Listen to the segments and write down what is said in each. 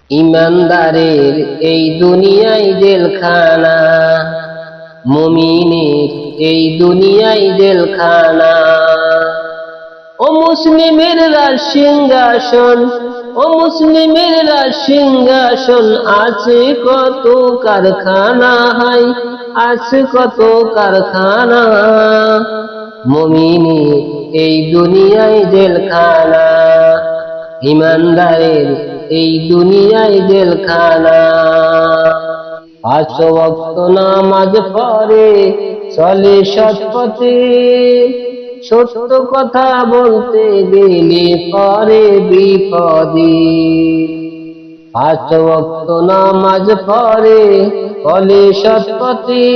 ইমানদারের এই দুনিয়ায় জেলখানা, মুমিনের এই দুনিয়ায় জেলখানা। ও মুসলিমের রাজ সিংহাসন, ও মুসলিমের রাজ সিংহাসন, আছে কত কারখানা, হাই আছে কত কারখানা। মুমিনের এই দুনিয়ায় জেলখানা, ইমানদারের এই দুনিয়ায় জেলখানা। 5 ওয়াক্ত নামাজ পড়ে চলে সৎ পথে, সত্য কথা বলতে গেলে পড়ে বিপদে। 5 ওয়াক্ত নামাজ পড়ে চলে সৎ পথে,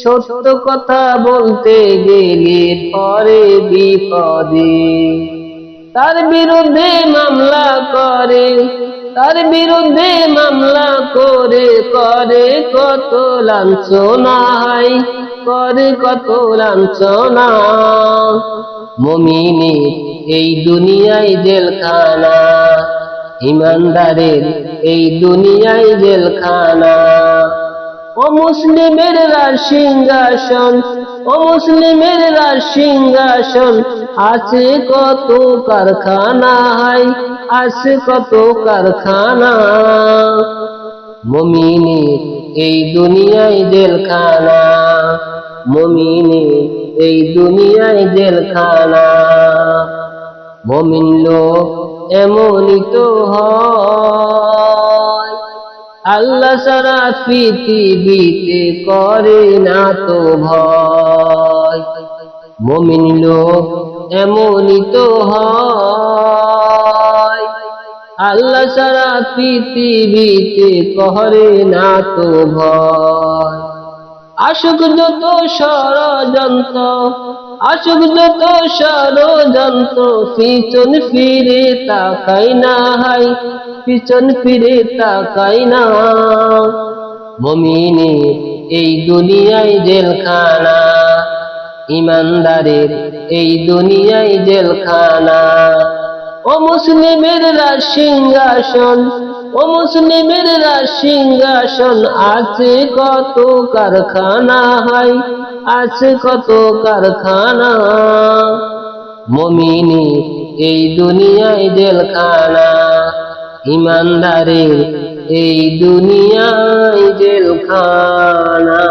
সত্য কথা বলতে গেলে পড়ে বিপদে। তার বিরুদ্ধে মামলা করে, তার বিরুদ্ধে মামলা করে, করে কত লাঞ্ছনা, হাই করে কত লাঞ্ছনা। মুমিনের এই দুনিয়ায় জেলখানা, ইমানদারের এই দুনিয়ায় জেলখানা। ও মুসলিমের রাজ সিংহাসন, ও মুসলিমের রাজ সিংহাসন, আছে কত কারখানা, হাই আছে কত কারখানা। মুমিনের এই দুনিয়ায় জেলখানা, মুমিনের এই দুনিয়ায় জেলখানা। মুমিন লোক এমনই তো হয়, আল্লাহ ছাড়া পৃথিবীতে করে না তো ভয়। মুমিন লোক এমনই তো হয়, আল্লাহ ছাড়া পৃথিবীতে করে না তো ভয়। আসুক যত ষড়যন্ত্র, আসুক যত ষড়যন্ত্র, পিছন ফিরে তাকাই না, হাই পিছন ফিরে তাকাই না। মুমিনের এই দুনিয়ায় জেলখানা, ইমানদারের এই দুনিয়ায় জেলখানা। ও মুসলিমের রাজ সিংহাসন, ও মুসলিমের রাজ সিংহাসন, আছে কত কারখানা, হাই আছে কত কারখানা। মুমিনের এই দুনিয়ায় জেলখানা, ইমানদারের এই দুনিয়ায় জেলখানা।